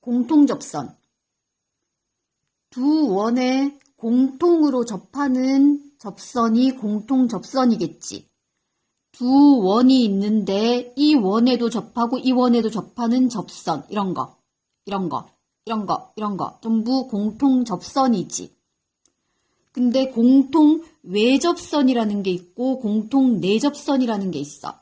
공통접선. 두 원에 공통으로 접하는 접선이 공통접선이겠지. 두 원이 있는데 이 원에도 접하고 이 원에도 접하는 접선, 이런 거 전부 공통접선이지. 근데 공통 외접선이라는 게 있고 공통 내접선이라는 게 있어.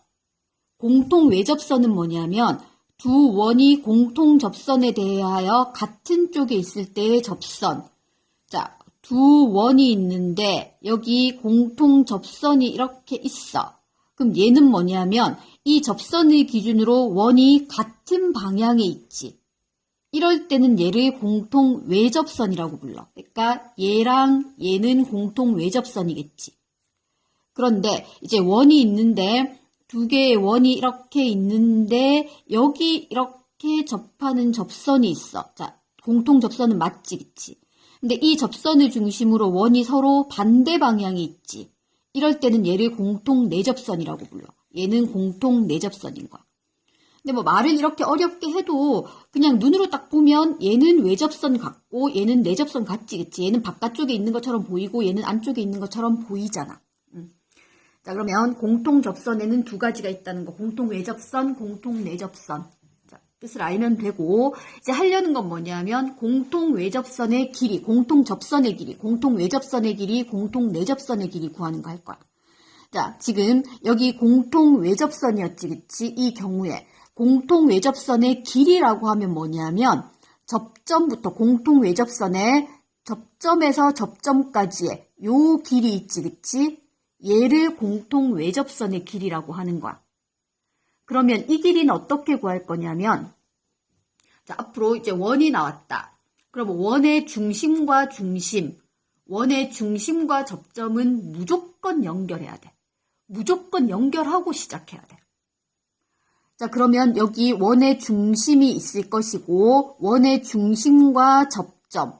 공통 외접선은 뭐냐면 두 원이 공통 접선에 대하여 같은 쪽에 있을 때의 접선. 자, 두 원이 있는데 여기 공통 접선이 이렇게 있어. 그럼 얘는 뭐냐면 이 접선의 기준으로 원이 같은 방향에 있지. 이럴 때는 얘를 공통 외접선이라고 불러. 그러니까 얘랑 얘는 공통 외접선이겠지. 그런데 이제 원이 있는데 두 개의 원이 이렇게 있는데 여기 이렇게 접하는 접선이 있어. 자, 공통 접선은 맞지, 그치? 근데 이 접선을 중심으로 원이 서로 반대 방향이 있지. 이럴 때는 얘를 공통 내접선이라고 불러. 얘는 공통 내접선인 거야. 근데 뭐 말을 이렇게 어렵게 해도 그냥 눈으로 딱 보면 얘는 외접선 같고 얘는 내접선 같지, 그치? 얘는 바깥쪽에 있는 것처럼 보이고 얘는 안쪽에 있는 것처럼 보이잖아. 자, 그러면 공통 접선에는 두 가지가 있다는 거. 공통 외접선, 공통 내접선. 자, 뜻을 알면 되고, 이제 하려는 건 뭐냐면, 공통 외접선의 길이, 공통 접선의 길이, 공통 외접선의 길이, 공통 내접선의 길이 구하는 거 할 거야. 자, 지금 여기 공통 외접선이었지, 그치? 이 경우에. 공통 외접선의 길이라고 하면 뭐냐면, 접점부터 공통 외접선의 접점에서 접점까지의 요 길이 있지, 그치? 얘를 공통 외접선의 길이라고 하는 거야. 그러면 이 길이는 어떻게 구할 거냐면, 자, 앞으로 이제 원이 나왔다. 그럼 원의 중심과 접점은 무조건 연결해야 돼. 무조건 연결하고 시작해야 돼. 자, 그러면 여기 원의 중심이 있을 것이고, 원의 중심과 접점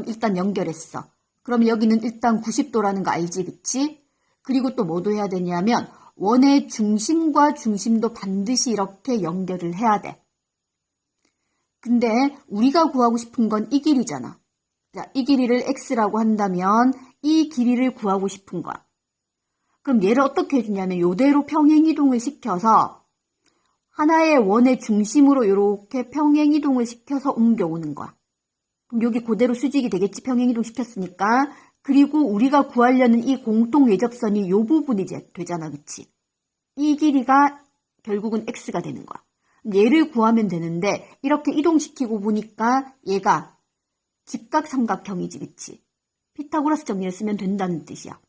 일단 연결했어. 그럼 여기는 일단 90도라는 거 알지, 그치? 그리고 또 뭐도 해야 되냐면 원의 중심과 중심도 반드시 이렇게 연결을 해야 돼. 근데 우리가 구하고 싶은 건 이 길이잖아. 자, 이 길이를 x라고 한다면 이 길이를 구하고 싶은 거야. 그럼 얘를 어떻게 해주냐면 요대로 평행이동을 시켜서 하나의 원의 중심으로 이렇게 평행이동을 시켜서 옮겨오는 거야. 그럼 여기 그대로 수직이 되겠지, 평행이동 시켰으니까. 그리고 우리가 구하려는 이 공통 외접선이 요 부분이 이제 되잖아, 그치? 이 길이가 결국은 x가 되는 거야. 얘를 구하면 되는데 이렇게 이동시키고 보니까 얘가 직각삼각형이지, 그치? 피타고라스 정리를 쓰면 된다는 뜻이야.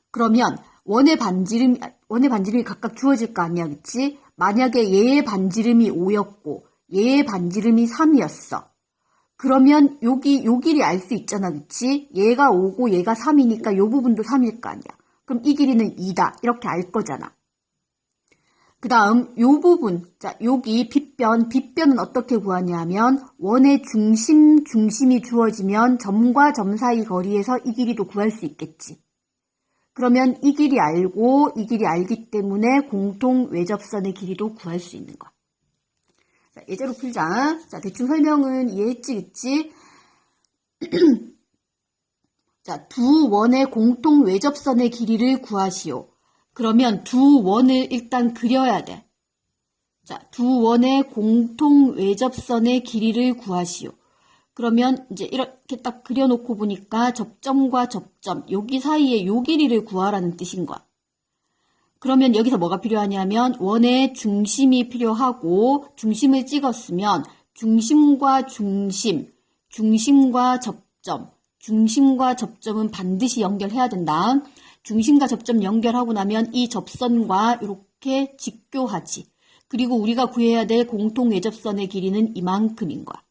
그러면 원의 반지름이 각각 주어질 거 아니야, 그치? 만약에 얘의 반지름이 5였고 얘의 반지름이 3이었어. 그러면 요 길이 알 수 있잖아, 그치? 얘가 5고 얘가 3이니까 요 부분도 3일 거 아니야. 그럼 이 길이는 2다. 이렇게 알 거잖아. 그 다음 요 부분, 자, 여기 빗변은 어떻게 구하냐면 원의 중심이 주어지면 점과 점 사이 거리에서 이 길이도 구할 수 있겠지. 그러면 이 길이 알고 이 길이 알기 때문에 공통 외접선의 길이도 구할 수 있는 거야. 자, 예제로 풀자. 자, 대충 설명은 이해했지, 그치? 자, 두 원의 공통 외접선의 길이를 구하시오. 그러면 두 원을 일단 그려야 돼. 자, 두 원의 공통 외접선의 길이를 구하시오. 그러면 이제 이렇게 딱 그려놓고 보니까 접점과 접점, 여기 사이에 요 길이를 구하라는 뜻인 거야. 그러면 여기서 뭐가 필요하냐면 원의 중심이 필요하고 중심을 찍었으면 중심과 접점은 반드시 연결해야 된다. 중심과 접점 연결하고 나면 이 접선과 이렇게 직교하지. 그리고 우리가 구해야 될 공통 외접선의 길이는 이만큼인 거야.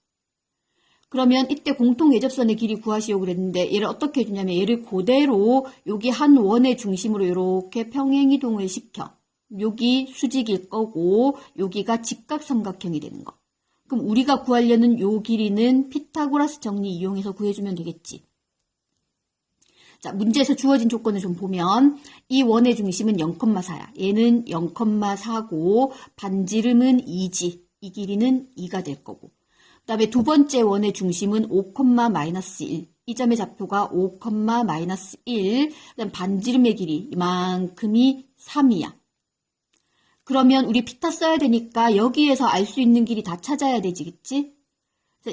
그러면 이때 공통 외접선의 길이 구하시오 그랬는데 얘를 어떻게 해주냐면 얘를 그대로 여기 한 원의 중심으로 이렇게 평행이동을 시켜. 여기 수직일 거고 여기가 직각삼각형이 되는 거. 그럼 우리가 구하려는 요 길이는 피타고라스 정리 이용해서 구해주면 되겠지. 자, 문제에서 주어진 조건을 좀 보면 이 원의 중심은 0,4야. 얘는 0,4고 반지름은 2지. 이 길이는 2가 될 거고. 그 다음에 두 번째 원의 중심은 5,-1. 이 점의 좌표가 5,-1. 그 다음 반지름의 길이 이만큼이 3이야. 그러면 우리 피타 써야 되니까 여기에서 알 수 있는 길이 다 찾아야 되지, 그치?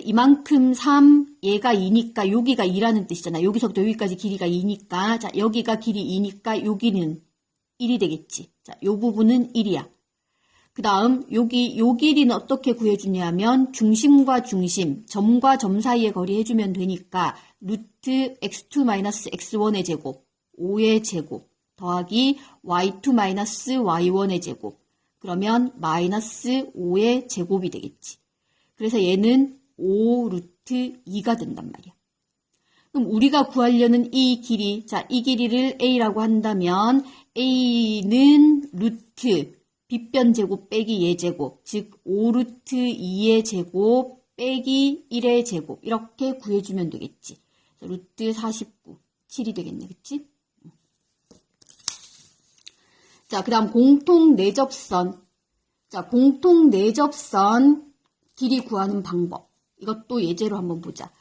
이만큼 3, 얘가 2니까 여기가 2라는 뜻이잖아. 여기서부터 여기까지 길이가 2니까. 자, 여기가 길이 2니까 여기는 1이 되겠지. 자, 요 부분은 1이야. 그 다음 여기 요 길이는 어떻게 구해주냐면 중심과 중심, 점과 점 사이의 거리 해주면 되니까 루트 x2-x1의 제곱, 5의 제곱 더하기 y2-y1의 제곱. 그러면 마이너스 5의 제곱이 되겠지. 그래서 얘는 5 루트 2가 된단 말이야. 그럼 우리가 구하려는 이 길이, 자, 이 길이를 a라고 한다면 a는 루트 빗변 제곱 빼기 예 제곱, 즉 5 루트 2의 제곱 빼기 1의 제곱 이렇게 구해주면 되겠지. 그래서 루트 49, 7이 되겠네, 그치? 자, 그 다음 공통 내접선. 자, 공통 내접선 길이 구하는 방법. 이것도 예제로 한번 보자.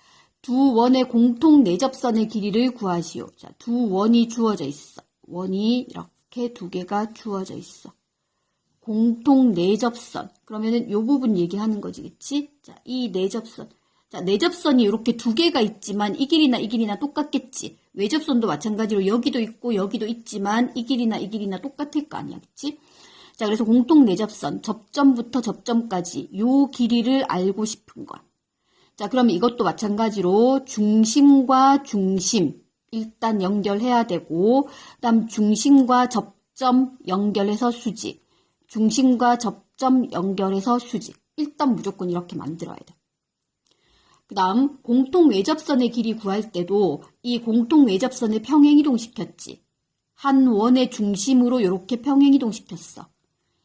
두 원의 공통 내접선의 길이를 구하시오. 자, 두 원이 주어져 있어. 원이 이렇게 두 개가 주어져 있어. 공통 내접선. 그러면은 요 부분 얘기하는 거지, 그치? 자, 이 내접선. 자, 내접선이 이렇게 두 개가 있지만 이 길이나 똑같겠지. 외접선도 마찬가지로 여기도 있고 여기도 있지만 이 길이나 똑같을 거 아니야, 그치? 자, 그래서 공통 내접선, 접점부터 접점까지 요 길이를 알고 싶은 거야. 자, 그러면 이것도 마찬가지로 중심과 중심 일단 연결해야 되고, 그다음 중심과 접점 연결해서 수직, 중심과 접점 연결해서 수직. 일단 무조건 이렇게 만들어야 돼. 그 다음 공통 외접선의 길이 구할 때도 이 공통 외접선을 평행이동시켰지. 한 원의 중심으로 이렇게 평행이동시켰어.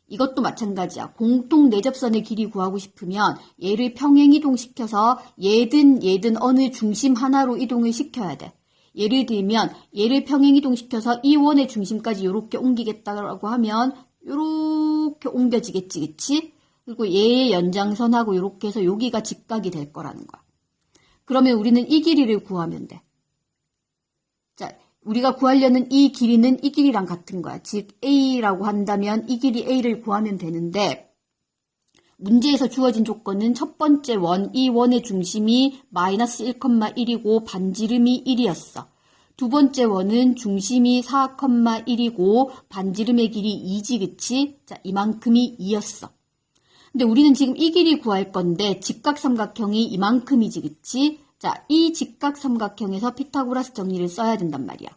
이것도 마찬가지야. 공통 내접선의 길이 구하고 싶으면 얘를 평행이동시켜서 얘든 어느 중심 하나로 이동을 시켜야 돼. 예를 들면 얘를 평행이동시켜서 이 원의 중심까지 이렇게 옮기겠다고 하면 이렇게 옮겨지겠지, 그치? 그리고 얘의 연장선하고 이렇게 해서 여기가 직각이 될 거라는 거야. 그러면 우리는 이 길이를 구하면 돼. 자, 우리가 구하려는 이 길이는 이 길이랑 같은 거야. 즉 A라고 한다면 이 길이 A를 구하면 되는데 문제에서 주어진 조건은 첫 번째 원, 이 원의 중심이 마이너스 1,1이고 반지름이 1이었어. 두 번째 원은 중심이 4,1이고 반지름의 길이 2지, 그치? 자, 이만큼이 2였어. 근데 우리는 지금 이 길이 구할 건데 직각삼각형이 이만큼이지, 그치? 자, 이 직각삼각형에서 피타고라스 정리를 써야 된단 말이야.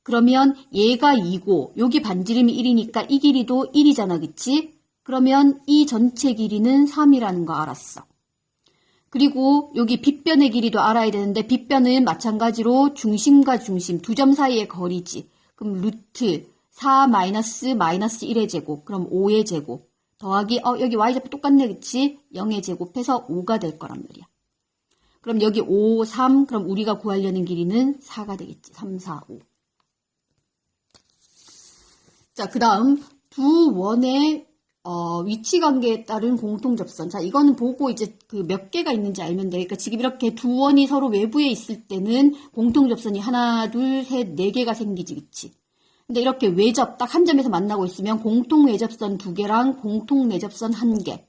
그러면 얘가 2고 여기 반지름이 1이니까 이 길이도 1이잖아, 그치? 그러면 이 전체 길이는 3이라는 거 알았어. 그리고 여기 빗변의 길이도 알아야 되는데 빗변은 마찬가지로 중심과 중심 두 점 사이의 거리지. 그럼 루트 4-1의 제곱, 그럼 5의 제곱. 더하기 여기 y좌표 똑같네, 그치? 0의 제곱해서 5가 될 거란 말이야. 그럼 여기 5, 3, 그럼 우리가 구하려는 길이는 4가 되겠지. 3, 4, 5. 자, 그 다음 두 원의 위치 관계에 따른 공통 접선. 자, 이거는 보고 이제 그 몇 개가 있는지 알면 돼. 그러니까 지금 이렇게 두 원이 서로 외부에 있을 때는 공통 접선이 하나, 둘, 셋, 네 개가 생기지, 그치? 근데 이렇게 외접 딱 한 점에서 만나고 있으면 공통 외접선 2개랑 공통 내접선 1개.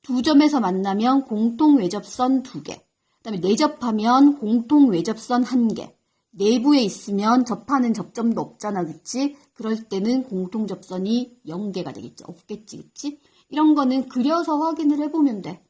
두 점에서 만나면 공통 외접선 2개. 그다음에 내접하면 공통 외접선 1개. 내부에 있으면 접하는 접점도 없잖아, 그치? 그럴 때는 공통 접선이 0개가 되겠지. 없겠지, 그치? 이런 거는 그려서 확인을 해보면 돼.